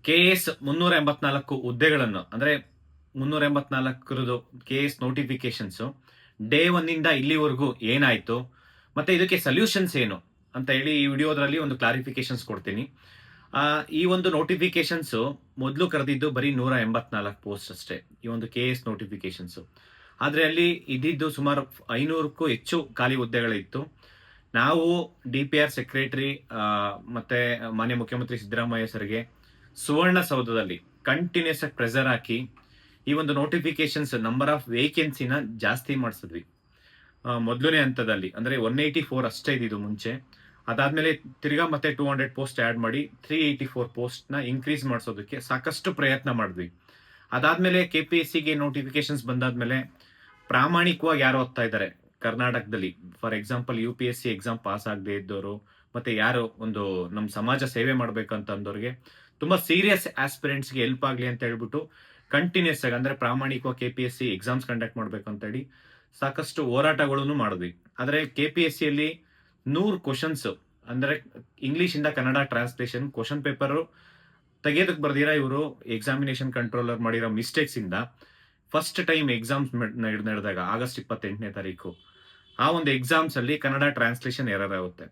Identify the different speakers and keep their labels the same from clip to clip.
Speaker 1: KS 384 ಹುದ್ದೆಗಳನ್ನು ಅಂದ್ರೆ 384 KS notifications day 1 ಇಂದ ಇಲ್ಲಿವರೆಗೂ ಏನಾಯ್ತು ಮತ್ತೆ ಇದಕ್ಕೆ ಸೊಲ್ಯೂಷನ್ಸ್ ಏನು ಅಂತ ಹೇಳಿ ಈ ವಿಡಿಯೋದಲ್ಲಿ ಒಂದು ಕ್ಲಾರಿಫಿಕೇಶನ್ಸ್ ಕೊಡ್ತೀನಿ. ಈ ಒಂದು ನೋಟಿಫಿಕೇಶನ್ಸ್ ಮೊದಲು ಕರೆದಿದ್ದು ಬರೀ 184 ಪೋಸ್ಟ್ ಅಷ್ಟೇ, ಈ ಒಂದು KS ನೋಟಿಫಿಕೇಶನ್ಸ್. ಆದ್ರೆ ಅಲ್ಲಿ ಇದ್ದಿದ್ದು ಸುಮಾರು 500ಕ್ಕೂ ಹೆಚ್ಚು ಖಾಲಿ ಹುದ್ದೆಗಳಿತ್ತು. ನಾವು DPR ಸೆಕ್ರೆಟರಿ ಮತ್ತೆ ಮಾನ್ಯ ಮುಖ್ಯಮಂತ್ರಿ ಸಿದ್ದರಾಮಯ್ಯ ಸರ್ಗೆ ಸುವರ್ಣಸೌಧದಲ್ಲಿ ಕಂಟಿನ್ಯೂಸ್ ಆಗಿ ಪ್ರೆಸರ್ ಹಾಕಿ ಈ ಒಂದು ನೋಟಿಫಿಕೇಶನ್ಸ್ ನಂಬರ್ ಆಫ್ ವೇಕೆನ್ಸಿನ ಜಾಸ್ತಿ ಮಾಡಿಸಿದ್ವಿ. ಮೊದಲನೇ ಹಂತದಲ್ಲಿ ಅಂದ್ರೆ 184 ಅಷ್ಟೇ ಇದ್ದಿದ್ದು ಮುಂಚೆ. ಅದಾದ್ಮೇಲೆ ತಿರ್ಗಾ ಮತ್ತೆ 200 ಪೋಸ್ಟ್ ಆಡ್ ಮಾಡಿ 384 ಪೋಸ್ಟ್ ನ ಇನ್ಕ್ರೀಸ್ ಮಾಡಿಸೋದಕ್ಕೆ ಸಾಕಷ್ಟು ಪ್ರಯತ್ನ ಮಾಡಿದ್ವಿ. ಅದಾದ್ಮೇಲೆ KPSCಗೆ ನೋಟಿಫಿಕೇಶನ್ಸ್ ಬಂದಾದ್ಮೇಲೆ ಪ್ರಾಮಾಣಿಕವಾಗಿ ಯಾರು ಓದ್ತಾ ಇದ್ದಾರೆ ಕರ್ನಾಟಕದಲ್ಲಿ, for example UPSC exam pass ಆಗದೆ ಇದ್ದವರು ಮತ್ತೆ ಯಾರು ಒಂದು ನಮ್ಮ ಸಮಾಜ ಸೇವೆ ಮಾಡ್ಬೇಕಂತ ಅಂದವ್ರಿಗೆ ತುಂಬಾ ಸೀರಿಯಸ್ ಆಸ್ಪಿರೆಂಟ್ಸ್ಗೆ ಹೆಲ್ಪ್ ಆಗ್ಲಿ ಅಂತ ಹೇಳ್ಬಿಟ್ಟು ಕಂಟಿನ್ಯೂಸ್ ಆಗಿ ಅಂದ್ರೆ ಪ್ರಾಮಾಣಿಕವಾಗಿ KPSC ಎಕ್ಸಾಮ್ಸ್ ಕಂಡಕ್ಟ್ ಮಾಡ್ಬೇಕು ಅಂತ ಹೇಳಿ ಸಾಕಷ್ಟು ಹೋರಾಟಗಳನ್ನು ಮಾಡಿದ್ವಿ. ಆದ್ರೆ KPSC ಅಲ್ಲಿ 100 ಕ್ವಶನ್ಸ್ ಅಂದ್ರೆ ಇಂಗ್ಲಿಷ್ ಇಂದ ಕನ್ನಡ ಟ್ರಾನ್ಸ್ಲೇಷನ್ ಕ್ವಶನ್ ಪೇಪರ್ ತೆಗೆಯೋದಕ್ಕೆ ಬರ್ದಿರಾ ಇವರು ಎಕ್ಸಾಮಿನೇಷನ್ ಕಂಟ್ರೋಲರ್ ಮಾಡಿರೋ ಮಿಸ್ಟೇಕ್ಸ್ ಇಂದ ಫಸ್ಟ್ ಟೈಮ್ ಎಕ್ಸಾಮ್ಸ್ ನಡೆದಾಗ ಆಗಸ್ಟ್ 28ನೇ ತಾರೀಕು ಆ ಒಂದು ಎಕ್ಸಾಮ್ಸ್ ಅಲ್ಲಿ ಕನ್ನಡ ಟ್ರಾನ್ಸ್ಲೇಷನ್ ಎರರ್ ಆಗುತ್ತೆ.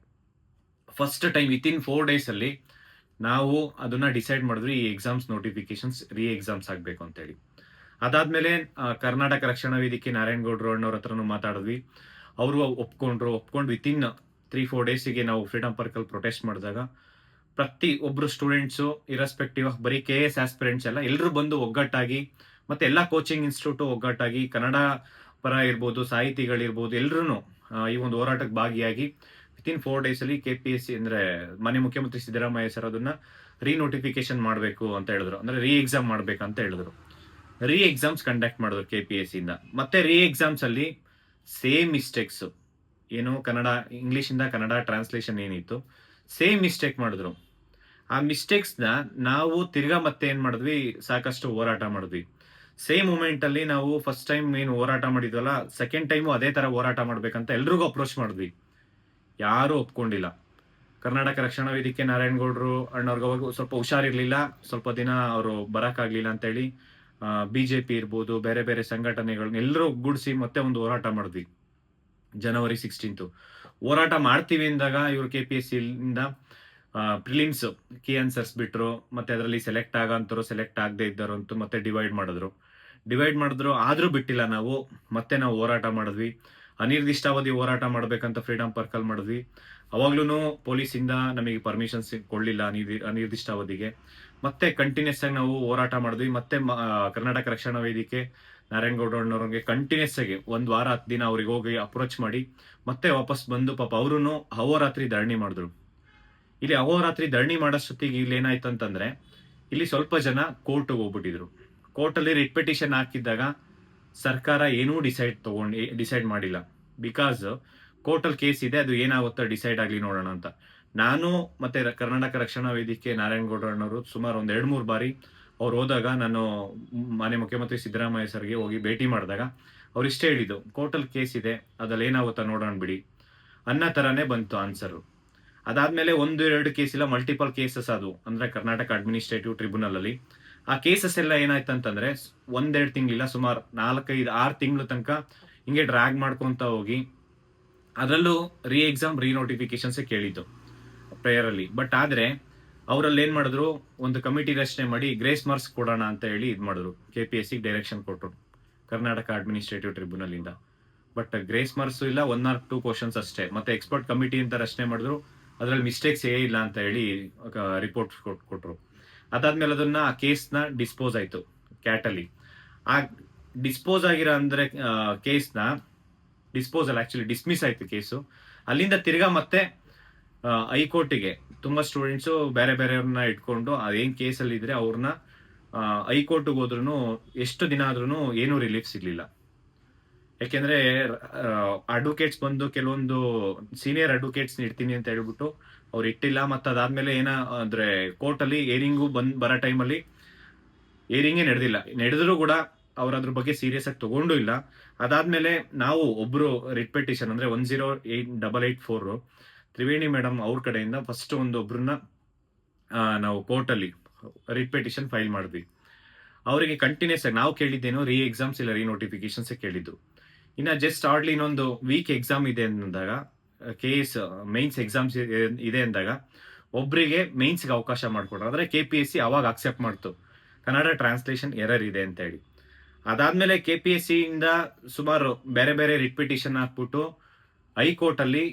Speaker 1: ಫಸ್ಟ್ ಟೈಮ್ ವಿತಿನ್ 4 ಡೇಸ್ ಅಲ್ಲಿ ನಾವು ಅದನ್ನ ಡಿಸೈಡ್ ಮಾಡಿದ್ವಿ, ಈ ಎಕ್ಸಾಮ್ಸ್ ನೋಟಿಫಿಕೇಶನ್ಸ್ ರೀ ಎಕ್ಸಾಮ್ಸ್ ಆಗ್ಬೇಕು ಅಂತ ಹೇಳಿ. ಅದಾದ್ಮೇಲೆ ಕರ್ನಾಟಕ ರಕ್ಷಣಾ ವೇದಿಕೆ ನಾರಾಯಣಗೌಡರು ಅಣ್ಣವ್ರ ಹತ್ರನು ಮಾತಾಡಿದ್ವಿ. ಅವರು ಒಪ್ಕೊಂಡು ವಿತಿನ್ 3-4 ಡೇಸಿಗೆ ನಾವು ಫ್ರೀಡಂ ಪಾರ್ಕ್ ಅಲ್ಲಿ ಪ್ರೊಟೆಸ್ಟ್ ಮಾಡಿದಾಗ ಪ್ರತಿ ಒಬ್ರು ಸ್ಟೂಡೆಂಟ್ಸು ಇರಸ್ಪೆಕ್ಟಿವ್ ಆಫ್ ಬರೀ KS ಆಸ್ಪಿರೆಂಟ್ಸ್ ಎಲ್ಲ ಎಲ್ಲರೂ ಬಂದು ಒಗ್ಗಟ್ಟಾಗಿ ಮತ್ತೆ ಎಲ್ಲಾ ಕೋಚಿಂಗ್ ಇನ್ಸ್ಟಿಟ್ಯೂಟ್ ಒಗ್ಗಟ್ಟಾಗಿ ಕನ್ನಡ ಪರ ಇರ್ಬೋದು, ಸಾಹಿತಿಗಳಿರ್ಬೋದು, ಎಲ್ರು ಈ ಒಂದು ಹೋರಾಟಕ್ಕೆ ಭಾಗಿಯಾಗಿ ವಿತಿನ್ 4 ಡೇಸ್ ಅಲ್ಲಿ KPSC ಅಂದ್ರೆ ಮಾನ್ಯ ಮುಖ್ಯಮಂತ್ರಿ ಸಿದ್ದರಾಮಯ್ಯ ಸರ್ ಅದನ್ನ ರೀ ನೋಟಿಫಿಕೇಶನ್ ಮಾಡಬೇಕು ಅಂತ ಹೇಳಿದ್ರು, ಅಂದ್ರೆ ರೀ ಎಕ್ಸಾಮ್ ಮಾಡ್ಬೇಕಂತ ಹೇಳಿದ್ರು. ರೀ ಎಕ್ಸಾಮ್ಸ್ ಕಂಡಕ್ಟ್ ಮಾಡಿದ್ರು KPSC ಇಂದ. ಮತ್ತೆ ರೀ ಎಕ್ಸಾಮ್ಸ್ ಅಲ್ಲಿ ಸೇಮ್ ಮಿಸ್ಟೇಕ್ಸ್ ಏನು ಕನ್ನಡ ಇಂಗ್ಲಿಷ್ ಇಂದ ಕನ್ನಡ ಟ್ರಾನ್ಸ್ಲೇಷನ್ ಏನಿತ್ತು ಸೇಮ್ ಮಿಸ್ಟೇಕ್ ಮಾಡಿದ್ರು. ಆ ಮಿಸ್ಟೇಕ್ಸ್ ನ ನಾವು ತಿರ್ಗಾ ಮತ್ತೆ ಏನ್ ಮಾಡಿದ್ವಿ, ಸಾಕಷ್ಟು ಹೋರಾಟ ಮಾಡಿದ್ವಿ. ಸೇಮ್ ಮೂಮೆಂಟ್ ಅಲ್ಲಿ ನಾವು ಫಸ್ಟ್ ಟೈಮ್ ಏನು ಹೋರಾಟ ಮಾಡಿದ್ವಲ್ಲ, ಸೆಕೆಂಡ್ ಟೈಮು ಅದೇ ತರ ಹೋರಾಟ ಮಾಡ್ಬೇಕಂತ ಎಲ್ರಿಗೂ ಅಪ್ರೋಚ್ ಮಾಡಿದ್ವಿ. ಯಾರು ಒಪ್ಕೊಂಡಿಲ್ಲ. ಕರ್ನಾಟಕ ರಕ್ಷಣಾ ವೇದಿಕೆ ನಾರಾಯಣಗೌಡರು ಅಣ್ಣವ್ರಿಗೆ ಅವಾಗ ಸ್ವಲ್ಪ ಹುಷಾರಿರ್ಲಿಲ್ಲ, ಸ್ವಲ್ಪ ದಿನ ಅವರು ಬರಕ್ಕಾಗ್ಲಿಲ್ಲ ಅಂತ ಹೇಳಿ BJP ಇರ್ಬೋದು, ಬೇರೆ ಬೇರೆ ಸಂಘಟನೆಗಳನ್ನ ಎಲ್ಲರೂ ಒಗ್ಗೂಡಿಸಿ ಮತ್ತೆ ಒಂದು ಹೋರಾಟ ಮಾಡಿದ್ವಿ. ಜನವರಿ 16 ಹೋರಾಟ ಮಾಡ್ತೀವಿ ಅಂದಾಗ ಇವರು KPSC ಇಂದ ಪ್ರಿಲಿಮ್ಸ್ ಕೀ ಆನ್ಸರ್ಸ್ ಬಿಟ್ರು, ಮತ್ತೆ ಅದರಲ್ಲಿ ಸೆಲೆಕ್ಟ್ ಆಗಂತರು ಸೆಲೆಕ್ಟ್ ಆಗದೆ ಇದ್ದರಂತೂ ಮತ್ತೆ ಡಿವೈಡ್ ಮಾಡಿದ್ರು. ಆದ್ರೂ ಬಿಟ್ಟಿಲ್ಲ ನಾವು, ಮತ್ತೆ ನಾವು ಹೋರಾಟ ಮಾಡಿದ್ವಿ. ಅನಿರ್ದಿಷ್ಟಾವಧಿ ಹೋರಾಟ ಮಾಡ್ಬೇಕಂತ ಫ್ರೀಡಂ ಪಾರ್ಕ್ ಅಲ್ಲಿ ಮಾಡಿದ್ವಿ. ಅವಾಗ್ಲೂ ಪೊಲೀಸ್ ಇಂದ ನಮಗೆ ಪರ್ಮಿಷನ್ಸ್ ಕೊಡ್ಲಿಲ್ಲ ಅನಿರ್ದಿಷ್ಟಾವಧಿಗೆ. ಮತ್ತೆ ಕಂಟಿನ್ಯೂಸ್ ಆಗಿ ನಾವು ಹೋರಾಟ ಮಾಡಿದ್ವಿ. ಮತ್ತೆ ಕರ್ನಾಟಕ ರಕ್ಷಣಾ ವೇದಿಕೆ ನಾರಾಯಣಗೌಡರವ್ರಿಗೆ ಕಂಟಿನ್ಯೂಸ್ ಆಗಿ 1 ವಾರ 10 ದಿನ ಅವ್ರಿಗೆ ಹೋಗಿ ಅಪ್ರೋಚ್ ಮಾಡಿ ಮತ್ತೆ ವಾಪಸ್ ಬಂದು ಪಾಪ ಅವರು ಅಹೋರಾತ್ರಿ ಧರಣಿ ಮಾಡಿದ್ರು. ಇಲ್ಲಿ ಅಹೋರಾತ್ರಿ ಧರಣಿ ಮಾಡೋಷ್ಟೊತ್ತಿಗೆ ಇಲ್ಲಿ ಏನಾಯ್ತು ಅಂತಂದ್ರೆ, ಇಲ್ಲಿ ಸ್ವಲ್ಪ ಜನ ಕೋರ್ಟ್ಗೆ ಹೋಗ್ಬಿಟ್ಟಿದ್ರು. ಕೋರ್ಟ್ ಅಲ್ಲಿ ರಿಟ್ ಪಿಟಿಷನ್ ಹಾಕಿದ್ದಾಗ ಸರ್ಕಾರ ಏನೂ ಡಿಸೈಡ್ ಮಾಡಿಲ್ಲ. ಬಿಕಾಸ್ ಕೋರ್ಟ್ ಅಲ್ಲಿ ಕೇಸ್ ಇದೆ, ಅದು ಏನಾಗುತ್ತೋ ಡಿಸೈಡ್ ಆಗ್ಲಿ ನೋಡೋಣ ಅಂತ. ನಾನು ಮತ್ತೆ ಕರ್ನಾಟಕ ರಕ್ಷಣಾ ವೇದಿಕೆ ನಾರಾಯಣಗೌಡರಣ್ಣವರು ಸುಮಾರು 1-2-3 ಬಾರಿ ಅವ್ರು ಹೋದಾಗ ನಾನು ಮಾನ್ಯ ಮುಖ್ಯಮಂತ್ರಿ ಸಿದ್ದರಾಮಯ್ಯ ಸರ್ಗೆ ಹೋಗಿ ಭೇಟಿ ಮಾಡಿದಾಗ ಅವ್ರು ಇಷ್ಟೇ ಹೇಳಿದ್ದು, ಕೋರ್ಟ್ ಅಲ್ಲಿ ಕೇಸ್ ಇದೆ, ಅದ್ರಲ್ಲಿ ಏನಾಗುತ್ತಾ ನೋಡೋಣ ಬಿಡಿ ಅನ್ನೋ ತರಾನೇ ಬಂತು ಆನ್ಸರ್. ಅದಾದ್ಮೇಲೆ 1-2 ಕೇಸ್ ಇಲ್ಲ, ಮಲ್ಟಿಪಲ್ ಕೇಸಸ್ ಅದು ಅಂದ್ರೆ ಕರ್ನಾಟಕ ಅಡ್ಮಿನಿಸ್ಟ್ರೇಟಿವ್ ಟ್ರಿಬ್ಯುನಲ್ ಅಲ್ಲಿ ಆ ಕೇಸಸ್ ಎಲ್ಲ ಏನಾಯ್ತಂತಂದ್ರೆ 1-2 ತಿಂಗಳಿಲ್ಲ, ಸುಮಾರು 4-5-6 ತಿಂಗಳ ತನಕ ಹಿಂಗೆ ಡ್ರಾಗ್ ಮಾಡ್ಕೊಂತ ಹೋಗಿ ಅದರಲ್ಲೂ ರೀ ಎಕ್ಸಾಮ್ ರೀ ನೋಟಿಫಿಕೇಶನ್ಸ್ ಕೇಳಿದ್ದು ಪ್ರೇಯರ್ ಅಲ್ಲಿ. ಬಟ್ ಆದ್ರೆ ಅವರಲ್ಲಿ ಏನ್ ಮಾಡಿದ್ರು, ಒಂದು ಕಮಿಟಿ ರಚನೆ ಮಾಡಿ ಗ್ರೇಸ್ ಮಾರ್ಕ್ಸ್ ಕೊಡೋಣ ಅಂತ ಹೇಳಿ ಇದ್ ಮಾಡಿದ್ರು. KPSC ಡೈರೆಕ್ಷನ್ ಕೊಟ್ರು ಕರ್ನಾಟಕ ಅಡ್ಮಿನಿಸ್ಟ್ರೇಟಿವ್ ಟ್ರಿಬ್ಯುನಲ್ ಇಂದ. ಬಟ್ ಗ್ರೇಸ್ ಮಾರ್ಕ್ಸ್ ಇಲ್ಲ, 1 or 2 ಕ್ವಶನ್ಸ್ ಅಷ್ಟೇ. ಮತ್ತೆ ಎಕ್ಸ್ಪರ್ಟ್ ಕಮಿಟಿ ಅಂತ ರಚನೆ ಮಾಡಿದ್ರು, ಅದ್ರಲ್ಲಿ ಮಿಸ್ಟೇಕ್ಸ್ ಇಲ್ಲ ಅಂತ ಹೇಳಿ ರಿಪೋರ್ಟ್ ಕೊಟ್ರು. ಅದಾದ್ಮೇಲೆ ಅದನ್ನ ಆ ಕೇಸ್ ನ ಡಿಸ್ಪೋಸ್ ಆಯ್ತು ಕ್ಯಾಟ್ ಅಲ್ಲಿ. ಆ ಡಿಸ್ಪೋಸ್ ಆಗಿರೋ ಅಂದ್ರೆ ಕೇಸ್ ನ ಡಿಸ್ಪೋಸಲ್ ಆಕ್ಚುಲಿ ಡಿಸ್ಮಿಸ್ ಆಯ್ತು ಕೇಸು. ಅಲ್ಲಿಂದ ತಿರ್ಗಾ ಮತ್ತೆ ಹೈಕೋರ್ಟಿಗೆ ತುಂಬಾ ಸ್ಟೂಡೆಂಟ್ಸ್ ಬೇರೆ ಬೇರೆಯವ್ರನ್ನ ಇಟ್ಕೊಂಡು ಅದೇನ್ ಕೇಸಲ್ಲಿ ಇದ್ರೆ ಅವ್ರನ್ನ ಹೈಕೋರ್ಟ್ಗೆ ಹೋದ್ರು ಎಷ್ಟು ದಿನ ಆದ್ರೂ ಏನೂ ರಿಲೀಫ್ ಸಿಗ್ಲಿಲ್ಲ. ಯಾಕೆಂದ್ರೆ ಅಡ್ವೊಕೇಟ್ಸ್ ಬಂದು ಕೆಲವೊಂದು ಸೀನಿಯರ್ ಅಡ್ವೊಕೇಟ್ಸ್ ಇಡ್ತೀನಿ ಅಂತ ಹೇಳ್ಬಿಟ್ಟು ಅವ್ರು ಇಟ್ಟಿಲ್ಲ. ಮತ್ತೆ ಅದಾದ್ಮೇಲೆ ಅಂದ್ರೆ ಕೋರ್ಟ್ ಅಲ್ಲಿ ಏರಿಂಗು ಬರೋ ಟೈಮಲ್ಲಿ ಏರಿಂಗೇ ನಡೆದಿದ್ರು ಕೂಡ ಅವ್ರ ಅದ್ರ ಬಗ್ಗೆ ಸೀರಿಯಸ್ ಆಗಿ ತಗೊಂಡು ಇಲ್ಲ. ಅದಾದ್ಮೇಲೆ ನಾವು ಒಬ್ರು ರಿಟ್ ಪಿಟಿಷನ್ ಅಂದ್ರೆ 10884 ತ್ರಿವೇಣಿ ಮೇಡಮ್ ಅವ್ರ ಕಡೆಯಿಂದ ಫಸ್ಟ್ ಒಬ್ರನ್ನ ನಾವು ಕೋರ್ಟ್ ಅಲ್ಲಿ ರಿಟ್ ಪಿಟಿಷನ್ ಫೈಲ್ ಮಾಡಿದ್ವಿ. ಅವರಿಗೆ ಕಂಟಿನ್ಯೂಸ್ ಆಗಿ ನಾವು ಕೇಳಿದ್ದೇನು ರೀ ಎಕ್ಸಾಮ್ಸ್ ಇಲ್ಲ ರೀ ನೋಟಿಫಿಕೇಶನ್ಸ್ ಕೇಳಿದ್ದು. ಇನ್ನು ಜಸ್ಟ್ ಆರ್ಡ್ಲಿ ಇನ್ನೊಂದು ವೀಕ್ ಎಕ್ಸಾಮ್ ಇದೆ ಅಂದಾಗ, KS ಮೈನ್ಸ್ ಎಕ್ಸಾಮ್ಸ್ ಇದೆ ಅಂದಾಗ ಒಬ್ಬರಿಗೆ ಮೇನ್ಸ್ಗೆ ಅವಕಾಶ ಮಾಡಿಕೊಡ್ರು. ಅಂದರೆ KPSC ಅವಾಗ ಅಕ್ಸೆಪ್ಟ್ ಮಾಡ್ತು ಕನ್ನಡ ಟ್ರಾನ್ಸ್ಲೇಷನ್ ಎರರ್ ಇದೆ ಅಂತ ಹೇಳಿ. ಅದಾದ್ಮೇಲೆ KPSC ಇಂದ ಸುಮಾರು ಬೇರೆ ಬೇರೆ ರಿಟ್ ಪಿಟಿಷನ್ ಹಾಕ್ಬಿಟ್ಟು ಹೈಕೋರ್ಟಲ್ಲಿ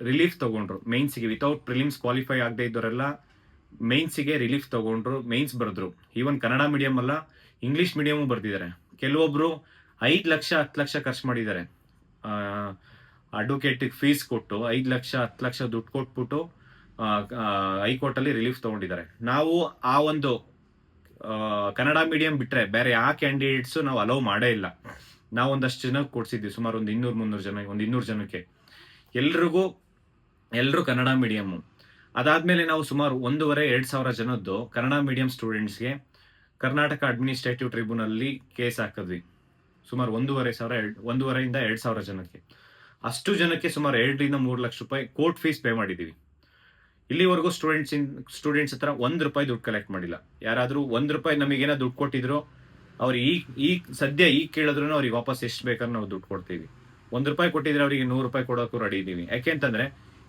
Speaker 1: ರಿಲೀಫ್ ತಗೊಂಡ್ರು. ಮೇನ್ಸ್ಗೆ ವಿತೌಟ್ ಪ್ರಿಲಿಮ್ಸ್ ಕ್ವಾಲಿಫೈ ಆಗದೆ ಇದ್ದವರೆಲ್ಲ ಮೇನ್ಸ್ಗೆ ರಿಲೀಫ್ ತಗೊಂಡ್ರು, ಮೇನ್ಸ್ ಬರೆದ್ರು. ಈವನ್ ಕನ್ನಡ ಮೀಡಿಯಂ ಅಲ್ಲ, ಇಂಗ್ಲಿಷ್ ಮೀಡಿಯಮು ಬರ್ದಿದ್ದಾರೆ. ಕೆಲವೊಬ್ರು 5 ಲಕ್ಷ 10 ಲಕ್ಷ ಖರ್ಚು ಮಾಡಿದ್ದಾರೆ. ಅಡ್ವೊಕೇಟಿಗೆ ಫೀಸ್ ಕೊಟ್ಟು 5 ಲಕ್ಷ 10 ಲಕ್ಷ ದುಡ್ಡು ಕೊಟ್ಬಿಟ್ಟು ಹೈಕೋರ್ಟಲ್ಲಿ ರಿಲೀಫ್ ತಗೊಂಡಿದ್ದಾರೆ. ನಾವು ಆ ಒಂದು ಕನ್ನಡ ಮೀಡಿಯಂ ಬಿಟ್ರೆ ಬೇರೆ ಯಾವ ಕ್ಯಾಂಡಿಡೇಟ್ಸು ನಾವು ಅಲೋ ಮಾಡೇ ಇಲ್ಲ. ನಾವು ಒಂದಷ್ಟು ಜನಕ್ಕೆ ಕೊಡ್ಸಿದ್ವಿ, ಸುಮಾರು ಒಂದು 200-300 ಜನ, ಒಂದು 200 ಜನಕ್ಕೆ. ಎಲ್ಲರೂ ಕನ್ನಡ ಮೀಡಿಯಮ್ಮು. ಅದಾದ್ಮೇಲೆ ನಾವು ಸುಮಾರು 1,500-2,000 ಜನದ್ದು ಕನ್ನಡ ಮೀಡಿಯಂ ಸ್ಟೂಡೆಂಟ್ಸ್ಗೆ ಕರ್ನಾಟಕ ಅಡ್ಮಿನಿಸ್ಟ್ರೇಟಿವ್ ಟ್ರಿಬ್ಯುನಲ್ ಕೇಸ್ ಹಾಕಿದ್ವಿ. ಸುಮಾರು 1,500-2,000 ಜನಕ್ಕೆ. ಅಷ್ಟು ಜನಕ್ಕೆ ಸುಮಾರು 2-3 ಲಕ್ಷ ರೂಪಾಯಿ ಕೋರ್ಟ್ ಫೀಸ್ ಪೇ ಮಾಡಿದ್ದೀವಿ. ಇಲ್ಲಿವರೆಗೂ ಸ್ಟೂಡೆಂಟ್ಸ್ ಹತ್ರ ₹1 ದುಡ್ಡು ಕಲೆಕ್ಟ್ ಮಾಡಿಲ್ಲ. ಯಾರಾದರೂ ₹1 ನಮಗೇನೋ ದುಡ್ಡು ಕೊಟ್ಟಿದ್ರು, ಅವ್ರು ಈಗ ಸದ್ಯ ಕೇಳಿದ್ರು ಅವ್ರಿಗೆ ವಾಪಸ್ ಎಷ್ಟು ಬೇಕಾದ್ರೂ ನಾವು ದುಡ್ಡು ಕೊಡ್ತೀವಿ. ₹1 ಕೊಟ್ಟಿದ್ರೆ ಅವರಿಗೆ ₹100 ಕೊಡೋಕ್ಕೂ ರೆಡಿ ಇದ್ದೀವಿ. ಯಾಕೆಂತಂದ್ರೆ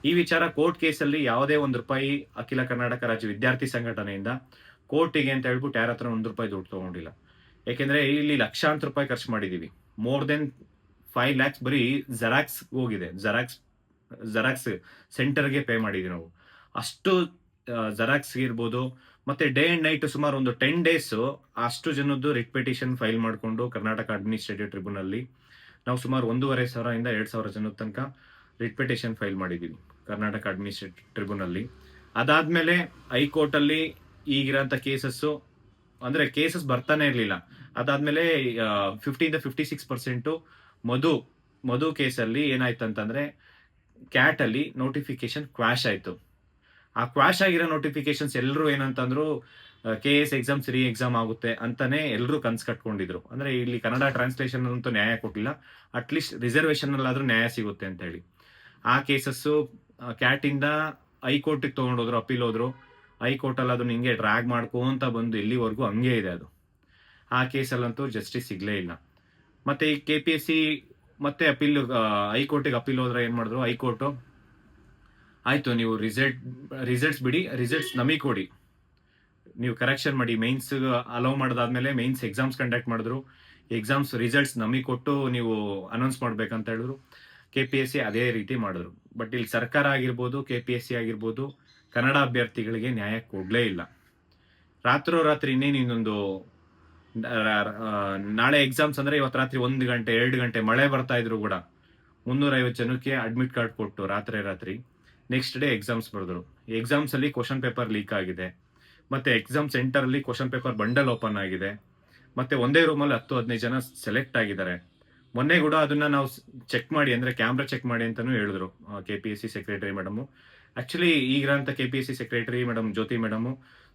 Speaker 1: ಈ ವಿಚಾರ ಕೋರ್ಟ್ ಕೇಸಲ್ಲಿ ಯಾವುದೇ ₹1 ಅಖಿಲ ಕರ್ನಾಟಕ ರಾಜ್ಯ ವಿದ್ಯಾರ್ಥಿ ಸಂಘಟನೆಯಿಂದ ಕೋರ್ಟಿಗೆ ಅಂತ ಹೇಳ್ಬಿಟ್ಟು ಯಾರ ಹತ್ರ ₹1 ದುಡ್ಡು ತಗೊಂಡಿಲ್ಲ. ಯಾಕೆಂದ್ರೆ ಇಲ್ಲಿ ಲಕ್ಷಾಂತರ ರೂಪಾಯಿ ಖರ್ಚು ಮಾಡಿದೀವಿ. ಮೋರ್ ದೆನ್ 5 lakhs ಬರೀ ಜೆರಾಕ್ಸ್ ಹೋಗಿದೆ. ಜೆರಾಕ್ಸ್ ಸೆಂಟರ್ಗೆ ಪೇ ಮಾಡಿದ್ವಿ ನಾವು. ಅಷ್ಟು ಜೆರಾಕ್ಸ್ ಇರ್ಬೋದು. ಮತ್ತೆ ಡೇ ಅಂಡ್ ನೈಟ್ ಸುಮಾರು ಒಂದು 10 days ಅಷ್ಟು ಜನದ್ದು ರಿಟ್ ಪಿಟಿಷನ್ ಫೈಲ್ ಮಾಡಿಕೊಂಡು ಕರ್ನಾಟಕ ಅಡ್ಮಿನಿಸ್ಟ್ರೇಟಿವ್ ಟ್ರಿಬ್ಯುನಲ್ಲಿ ನಾವು ಸುಮಾರು 1,500-2,000 ಜನದ ತನಕ ರಿಟ್ ಪಿಟಿಷನ್ ಫೈಲ್ ಮಾಡಿದ್ದೀವಿ ಕರ್ನಾಟಕ ಅಡ್ಮಿನಿಸ್ಟ್ರೇಟಿವ್ ಟ್ರಿಬ್ಯುನಲ್ಲಿ. ಅದಾದ್ಮೇಲೆ ಹೈಕೋರ್ಟಲ್ಲಿ ಈಗಿರೋಂಥ ಕೇಸಸ್ಸು ಅಂದ್ರೆ ಕೇಸಸ್ ಬರ್ತಾನೆ ಇರಲಿಲ್ಲ. ಅದಾದ್ಮೇಲೆ 50-56% ಮಧು ಕೇಸಲ್ಲಿ ಏನಾಯ್ತು ಅಂತಂದ್ರೆ ಕ್ಯಾಟ್ ಅಲ್ಲಿ ನೋಟಿಫಿಕೇಶನ್ ಕ್ವಾಶ್ ಆಯ್ತು. ಆ ಕ್ವಾಶ್ ಆಗಿರೋ ನೋಟಿಫಿಕೇಶನ್ಸ್ ಎಲ್ಲರೂ ಏನಂತಂದ್ರು KS ಎಕ್ಸಾಮ್ಸ್ ರೀ ಎಕ್ಸಾಮ್ ಆಗುತ್ತೆ ಅಂತಾನೆ ಎಲ್ಲರೂ ಕನ್ಸ್ ಕಟ್ಕೊಂಡಿದ್ರು. ಅಂದ್ರೆ ಇಲ್ಲಿ ಕನ್ನಡ ಟ್ರಾನ್ಸ್ಲೇಷನ್ ಅಂತೂ ನ್ಯಾಯ ಕೊಟ್ಟಿಲ್ಲ, ಅಟ್ಲೀಸ್ಟ್ ರಿಸರ್ವೇಶನ್ ಅಲ್ಲಾದ್ರೂ ನ್ಯಾಯ ಸಿಗುತ್ತೆ ಅಂತ ಹೇಳಿ ಆ ಕೇಸಸ್ಸು ಕ್ಯಾಟ್ ಇಂದ ಹೈಕೋರ್ಟಿಗೆ ತಗೊಂಡೋದ್ರು, ಅಪೀಲ್ ಹೋದ್ರು. ಹೈಕೋರ್ಟ್ ಅಲ್ಲಿ ಅದನ್ನ ಹಿಂಗೆ ಡ್ರ್ಯಾಗ್ ಮಾಡ್ಕೊಂತ ಬಂದು ಇಲ್ಲಿವರೆಗೂ ಹಂಗೆ ಇದೆ ಅದು. ಆ ಕೇಸಲ್ಲಂತೂ ಜಸ್ಟಿಸ್ ಸಿಗ್ಲೇ ಇಲ್ಲ. ಮತ್ತೆ ಈ KPSC ಮತ್ತೆ ಅಪೀಲ್ ಹೈಕೋರ್ಟಿಗೆ ಅಪೀಲ್ ಹೋದ್ರೆ ಏನ್ ಮಾಡಿದ್ರು, ಹೈಕೋರ್ಟು ಆಯ್ತು ನೀವು ರಿಸಲ್ಟ್ಸ್ ಬಿಡಿ, ರಿಸಲ್ಟ್ಸ್ ನಮಗೆ ಕೊಡಿ, ನೀವು ಕರೆಕ್ಷನ್ ಮಾಡಿ. ಮೇನ್ಸ್ ಅಲೋ ಮಾಡಿದಾದ್ಮೇಲೆ ಮೇನ್ಸ್ ಎಕ್ಸಾಮ್ಸ್ ಕಂಡಕ್ಟ್ ಮಾಡಿದ್ರು. ಎಕ್ಸಾಮ್ಸ್ ರಿಸಲ್ಟ್ಸ್ ನಮಗೆ ಕೊಟ್ಟು ನೀವು ಅನೌನ್ಸ್ ಮಾಡ್ಬೇಕಂತ ಹೇಳಿದ್ರು. KPSC ಅದೇ ರೀತಿ ಮಾಡಿದ್ರು. ಬಟ್ ಇಲ್ಲಿ ಸರ್ಕಾರ ಆಗಿರ್ಬೋದು, KPSC ಆಗಿರ್ಬೋದು, ಕನ್ನಡ ಅಭ್ಯರ್ಥಿಗಳಿಗೆ ನ್ಯಾಯ ಕೊಡ್ಲೇ ಇಲ್ಲ. ರಾತ್ರಿ ಇನ್ನೊಂದು ನಾಳೆ ಎಕ್ಸಾಮ್ಸ್ ಅಂದ್ರೆ ಇವತ್ತು ರಾತ್ರಿ 1 ಗಂಟೆ 2 ಗಂಟೆ ಮಳೆ ಬರ್ತಾ ಇದ್ರು ಕೂಡ 350 ಜನಕ್ಕೆ ಅಡ್ಮಿಟ್ ಕಾರ್ಡ್ ಕೊಟ್ಟು ರಾತ್ರಿ ನೆಕ್ಸ್ಟ್ ಡೇ ಎಕ್ಸಾಮ್ಸ್ ಬರೆದ್ರು. ಎಕ್ಸಾಮ್ಸ್ ಅಲ್ಲಿ ಕ್ವಶನ್ ಪೇಪರ್ ಲೀಕ್ ಆಗಿದೆ. ಮತ್ತೆ ಎಕ್ಸಾಮ್ ಸೆಂಟರ್ ಅಲ್ಲಿ ಕ್ವಶನ್ ಪೇಪರ್ ಬಂಡಲ್ ಓಪನ್ ಆಗಿದೆ. ಮತ್ತೆ ಒಂದೇ ರೂಮಲ್ಲಿ 10-15 ಜನ ಸೆಲೆಕ್ಟ್ ಆಗಿದ್ದಾರೆ. ಮೊನ್ನೆ ಕೂಡ ಅದನ್ನ ನಾವು ಚೆಕ್ ಮಾಡಿ, ಅಂದ್ರೆ ಕ್ಯಾಮ್ರಾ ಚೆಕ್ ಮಾಡಿ ಅಂತಾನು ಹೇಳಿದ್ರು KPSC ಸೆಕ್ರೆಟರಿ ಮೇಡಮ್. ಆಕ್ಚುಲಿ ಈಗಿರೋಂಥ KPSC secretary madam Jyoti madam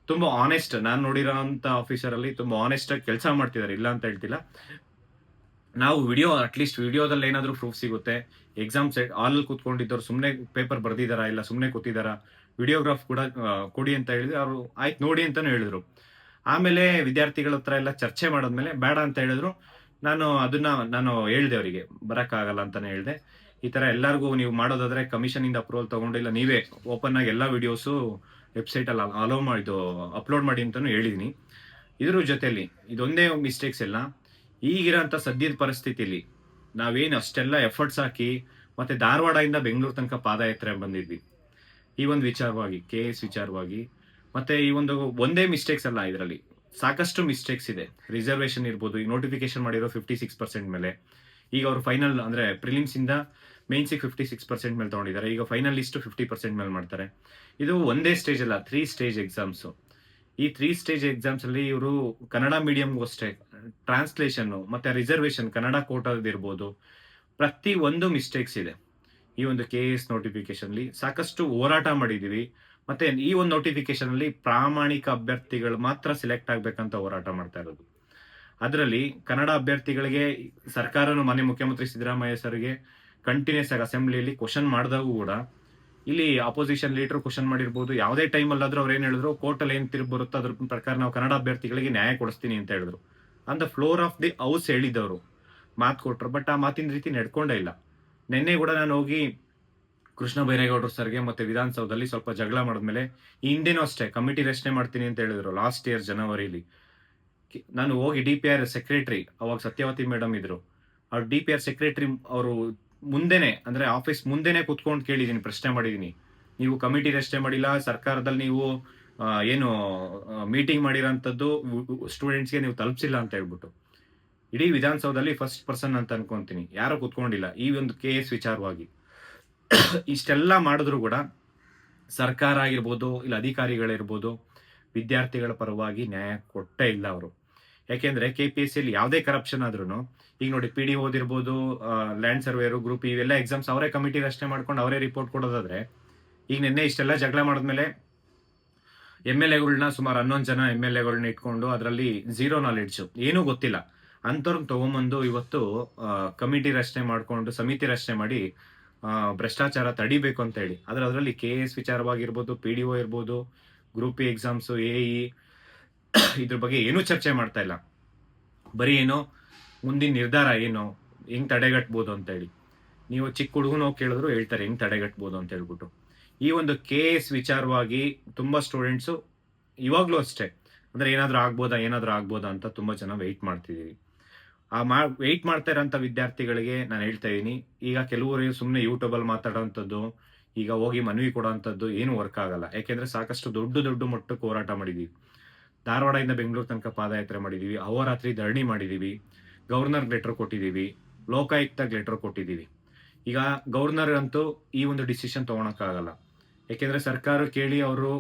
Speaker 1: ತುಂಬಾ ಆನೆಸ್ಟ್. ನಾನು ನೋಡಿರೋಂಥ ಆಫೀಸರ್ ಅಲ್ಲಿ ತುಂಬಾ ಆನೆಸ್ಟ್ ಆಗಿ ಕೆಲಸ ಮಾಡ್ತಿದ್ದಾರೆ, ಇಲ್ಲ ಅಂತ ಹೇಳ್ತಿಲ್ಲ. ನಾವು ಅಟ್ಲೀಸ್ಟ್ ವಿಡಿಯೋದಲ್ಲಿ ಏನಾದ್ರು ಪ್ರೂಫ್ ಸಿಗುತ್ತೆ. ಎಕ್ಸಾಮ್ ಹಾಲ್ ಕೂತ್ಕೊಂಡಿದ್ದವ್ರು ಸುಮ್ಮನೆ ಪೇಪರ್ ಬರ್ದಿದಾರಾ ಇಲ್ಲ ಸುಮ್ಮನೆ ಕೂತಿದಾರಾ, ವಿಡಿಯೋಗ್ರಾಫ್ ಕೂಡ ಕೊಡಿ ಅಂತ ಹೇಳಿದ್ರೆ ಅವರು ಆಯ್ತು ನೋಡಿ ಅಂತಾನು ಹೇಳಿದ್ರು. ಆಮೇಲೆ ವಿದ್ಯಾರ್ಥಿಗಳ ಹತ್ರ ಎಲ್ಲ ಚರ್ಚೆ ಮಾಡಿದ್ಮೇಲೆ ಬೇಡ ಅಂತ ಹೇಳಿದ್ರು. ನಾನು ಹೇಳ್ದೆ ಅವರಿಗೆ ಬರಕ್ಕಾಗಲ್ಲ ಅಂತಾನೆ ಹೇಳ್ದೆ. ಈ ತರ ಎಲ್ಲರಿಗೂ ನೀವು ಮಾಡೋದಾದ್ರೆ ಕಮಿಷನ್ ಇಂದ ಅಪ್ರೂವಲ್ ತಗೊಂಡಿಲ್ಲ, ನೀವೇ ಓಪನ್ ಆಗಿ ಎಲ್ಲಾ ವಿಡಿಯೋಸು ವೆಬ್ಸೈಟ್ ಅಲ್ಲಿ ಅಪ್ಲೋಡ್ ಮಾಡಿ ಅಂತಾನು ಹೇಳಿದೀನಿ. ಇದ್ರ ಜೊತೆಲಿ ಇದೊಂದೇ ಮಿಸ್ಟೇಕ್ಸ್ ಎಲ್ಲ. ಈಗಿರೋಂಥ ಸದ್ಯದ ಪರಿಸ್ಥಿತಿಲಿ ನಾವೇನು ಅಷ್ಟೆಲ್ಲ ಎಫರ್ಟ್ಸ್ ಹಾಕಿ ಮತ್ತೆ ಧಾರವಾಡದಿಂದ ಬೆಂಗಳೂರು ತನಕ ಪಾದಯಾತ್ರೆ ಬಂದಿದ್ವಿ ಈ ಒಂದು ವಿಚಾರವಾಗಿ, KS ವಿಚಾರವಾಗಿ. ಮತ್ತೆ ಈ ಒಂದೇ ಮಿಸ್ಟೇಕ್ಸ್ ಅಲ್ಲ, ಇದರಲ್ಲಿ ಸಾಕಷ್ಟು ಮಿಸ್ಟೇಕ್ಸ್ ಇದೆ. ರಿಸರ್ವೇಶನ್ ಇರ್ಬೋದು, ಈಗ ನೋಟಿಫಿಕೇಶನ್ ಮಾಡಿರೋ 56% ಮೇಲೆ, ಈಗ ಅವರು ಫೈನಲ್ ಅಂದ್ರೆ ಪ್ರಿಲಿಮ್ಸ್ ಇಂದ ಮೇನ್ಸಿಗೆ 56% ಮೇಲೆ ತಗೊಂಡಿದ್ದಾರೆ. ಈಗ ಫೈನಲ್ ಲಿಸ್ಟ್ 50% ಮೇಲೆ ಮಾಡ್ತಾರೆ. ಇದು ಒಂದೇ ಸ್ಟೇಜ್ ಅಲ್ಲ, 3 ಸ್ಟೇಜ್ ಎಕ್ಸಾಮ್ಸ್. ಈ 3 ಸ್ಟೇಜ್ ಎಕ್ಸಾಮ್ಸ್ ಅಲ್ಲಿ ಇವರು ಕನ್ನಡ ಮೀಡಿಯಂಗೂ ಅಷ್ಟೇ ಟ್ರಾನ್ಸ್ಲೇಷನ್ ಮತ್ತೆ ರಿಸರ್ವೇಶನ್ ಕನ್ನಡ ಕೋಟಾದ ಇರ್ಬೋದು, ಪ್ರತಿ ಒಂದು ಮಿಸ್ಟೇಕ್ಸ್ ಇದೆ. ಈ ಒಂದು KS ನೋಟಿಫಿಕೇಶನ್ ಅಲ್ಲಿ ಸಾಕಷ್ಟು ಹೋರಾಟ ಮಾಡಿದೀವಿ. ಮತ್ತೆ ಈ ಒಂದು ನೋಟಿಫಿಕೇಶನ್ ಅಲ್ಲಿ ಪ್ರಾಮಾಣಿಕ ಅಭ್ಯರ್ಥಿಗಳು ಮಾತ್ರ ಸೆಲೆಕ್ಟ್ ಆಗ್ಬೇಕಂತ ಹೋರಾಟ ಮಾಡ್ತಾ ಇರೋದು. ಅದರಲ್ಲಿ ಕನ್ನಡ ಅಭ್ಯರ್ಥಿಗಳಿಗೆ ಸರ್ಕಾರನು ಮಾನ್ಯ ಮುಖ್ಯಮಂತ್ರಿ ಸಿದ್ದರಾಮಯ್ಯ ಸರ್ಗೆ ಕಂಟಿನ್ಯೂಸ್ ಆಗಿ ಅಸೆಂಬ್ಲಿಯಲ್ಲಿ ಕ್ವಶನ್ ಮಾಡಿದಾಗೂ ಕೂಡ ಇಲ್ಲಿ ಅಪೋಸಿಷನ್ ಲೀಡರ್ ಕ್ವಶನ್ ಮಾಡಿರ್ಬೋದು, ಯಾವುದೇ ಟೈಮಲ್ಲಾದ್ರೂ ಅವ್ರು ಏನು ಹೇಳಿದ್ರು, ಕೋರ್ಟಲ್ಲಿ ಏನು ತೀರ್ಪು ಬರುತ್ತೋ ಅದ್ರ ಪ್ರಕಾರ ನಾವು ಕನ್ನಡ ಅಭ್ಯರ್ಥಿಗಳಿಗೆ ನ್ಯಾಯ ಕೊಡಿಸ್ತೀನಿ ಅಂತ ಹೇಳಿದ್ರು. On the floor of the house ಹೇಳಿದ್ದವರು, ಮಾತು ಕೊಟ್ರು. ಬಟ್ ಆ ಮಾತಿನ ರೀತಿ ನಡ್ಕೊಂಡೇ ಇಲ್ಲ. ನಿನ್ನೆ ಕೂಡ ನಾನು ಹೋಗಿ ಕೃಷ್ಣ ಬೈರೇಗೌಡರು ಸರ್ಗೆ ಮತ್ತೆ ವಿಧಾನಸೌಧದಲ್ಲಿ ಸ್ವಲ್ಪ ಜಗಳ ಮಾಡಿದ್ಮೇಲೆ, ಈ ಹಿಂದೆನೂ ಅಷ್ಟೇ ಕಮಿಟಿ ರಚನೆ ಮಾಡ್ತೀನಿ ಅಂತ ಹೇಳಿದ್ರು ಲಾಸ್ಟ್ ಇಯರ್ ಜನವರಿಲಿ. ನಾನು ಹೋಗಿ DPR ಸೆಕ್ರೆಟರಿ, ಅವಾಗ ಸತ್ಯವತಿ ಮೇಡಮ್ ಇದ್ರು, ಅವ್ರು DPR ಸೆಕ್ರೆಟರಿ ಅವರು ಮುಂದೆನೆ, ಅಂದ್ರೆ ಆಫೀಸ್ ಮುಂದೆನೆ ಕುತ್ಕೊಂಡು ಕೇಳಿದೀನಿ, ಪ್ರಶ್ನೆ ಮಾಡಿದೀನಿ. ನೀವು ಕಮಿಟಿ ರಚನೆ ಮಾಡಿಲ್ಲ, ಸರ್ಕಾರದಲ್ಲಿ ನೀವು ಏನು ಮೀಟಿಂಗ್ ಮಾಡಿರೋಂಥದ್ದು ಸ್ಟೂಡೆಂಟ್ಸ್ಗೆ ನೀವು ತಲುಪಿಸಿಲ್ಲ ಅಂತ ಹೇಳ್ಬಿಟ್ಟು. ಇಡೀ ವಿಧಾನಸೌಧದಲ್ಲಿ ಫಸ್ಟ್ ಪರ್ಸನ್ ಅಂತ ಅನ್ಕೊಂತೀನಿ, ಯಾರೋ ಕುತ್ಕೊಂಡಿಲ್ಲ ಈ ಒಂದು KS ವಿಚಾರವಾಗಿ. ಇಷ್ಟೆಲ್ಲ ಮಾಡಿದ್ರು ಕೂಡ ಸರ್ಕಾರ ಆಗಿರ್ಬೋದು, ಇಲ್ಲ ಅಧಿಕಾರಿಗಳಿರ್ಬೋದು, ವಿದ್ಯಾರ್ಥಿಗಳ ಪರವಾಗಿ ನ್ಯಾಯ ಕೊಟ್ಟೇ ಇಲ್ಲ ಅವರು. ಯಾಕೆಂದ್ರೆ KPSC ಅಲ್ಲಿ ಯಾವುದೇ ಕರಪ್ಷನ್ ಆದ್ರೂ, ಈಗ ನೋಡಿ PD ಓದಿರ್ಬೋದು, ಲ್ಯಾಂಡ್ ಸರ್ವೇರು, ಗ್ರೂಪ್ ಇವೆಲ್ಲ ಎಕ್ಸಾಮ್ಸ್ ಅವರೇ ಕಮಿಟಿ ರಚನೆ ಮಾಡ್ಕೊಂಡು ಅವರೇ ರಿಪೋರ್ಟ್ ಕೊಡೋದಾದ್ರೆ, ಈಗ ನಿನ್ನೆ ಇಷ್ಟೆಲ್ಲ ಜಗಳ ಮಾಡಿದ್ಮೇಲೆ MLAಗಳನ್ನ ಸುಮಾರು 11 ಜನ MLAಗಳನ್ನ ಇಟ್ಕೊಂಡು ಅದರಲ್ಲಿ ಝೀರೋ ನಾಲೆಡ್ಜ್, ಏನೂ ಗೊತ್ತಿಲ್ಲ ಅಂಥವ್ರನ್ನ ತಗೊಂಬಂದು ಇವತ್ತು ಕಮಿಟಿ ರಚನೆ ಮಾಡ್ಕೊಂಡು, ಸಮಿತಿ ರಚನೆ ಮಾಡಿ ಭ್ರಷ್ಟಾಚಾರ ತಡಿಬೇಕು ಅಂತ ಹೇಳಿ. ಆದ್ರೆ ಅದರಲ್ಲಿ KS ವಿಚಾರವಾಗಿರ್ಬೋದು, PDO ಇರ್ಬೋದು, ಗ್ರೂಪ್ E ಎಕ್ಸಾಮ್ಸ್, AE ಇದ್ರ ಬಗ್ಗೆ ಏನೂ ಚರ್ಚೆ ಮಾಡ್ತಾ ಇಲ್ಲ. ಬರೀ ಏನೋ ಮುಂದಿನ ನಿರ್ಧಾರ ಏನು, ಹೆಂಗ್ ತಡೆಗಟ್ಬೋದು ಅಂತ ಹೇಳಿ. ನೀವು ಚಿಕ್ಕ ಹುಡುಗನ ಹೋಗಿ ಕೇಳಿದ್ರು ಹೇಳ್ತಾರೆ ಹೆಂಗ್ ತಡೆಗಟ್ಬೋದು ಅಂತ ಹೇಳ್ಬಿಟ್ಟು. ಈ ಒಂದು KS ವಿಚಾರವಾಗಿ ತುಂಬಾ ಸ್ಟೂಡೆಂಟ್ಸು ಇವಾಗ್ಲೂ ಅಷ್ಟೇ, ಅಂದ್ರೆ ಏನಾದ್ರೂ ಆಗ್ಬೋದಾ ಅಂತ ತುಂಬಾ ಜನ ವೆಯ್ಟ್ ಮಾಡ್ತಿದೀವಿ. ವೆಯ್ಟ್ ಮಾಡ್ತಾ ಇರೋಂಥ ವಿದ್ಯಾರ್ಥಿಗಳಿಗೆ ನಾನು ಹೇಳ್ತಾ ಇದೀನಿ, ಈಗ ಕೆಲವರು ಸುಮ್ಮನೆ ಯೂಟ್ಯೂಬಲ್ಲಿ ಮಾತಾಡೋಂಥದ್ದು, ಈಗ ಹೋಗಿ ಮನವಿ ಕೊಡೋಂಥದ್ದು ಏನು ವರ್ಕ್ ಆಗಲ್ಲ. ಯಾಕೆಂದ್ರೆ ಸಾಕಷ್ಟು ದೊಡ್ಡ ಮಟ್ಟಕ್ಕೆ ಹೋರಾಟ ಮಾಡಿದೀವಿ. ಧಾರವಾಡದಿಂದ ಬೆಂಗಳೂರು ತನಕ ಪಾದಯಾತ್ರೆ ಮಾಡಿದೀವಿ, ಅಹೋರಾತ್ರಿ ಧರಣಿ ಮಾಡಿದೀವಿ, ಗವರ್ನರ್ಗೆ ಲೆಟರ್ ಕೊಟ್ಟಿದ್ದೀವಿ, ಲೋಕಾಯುಕ್ತಗೆ ಲೆಟರ್ ಕೊಟ್ಟಿದ್ದೀವಿ. ಈಗ ಗವರ್ನರ್ ಅಂತೂ ಈ ಒಂದು ಡಿಸಿಷನ್ ತಗೊಳಕ್ಕಾಗಲ್ಲ. ಯಾಕೆಂದ್ರೆ ಸರ್ಕಾರ ಕೇಳಿ ಅವರು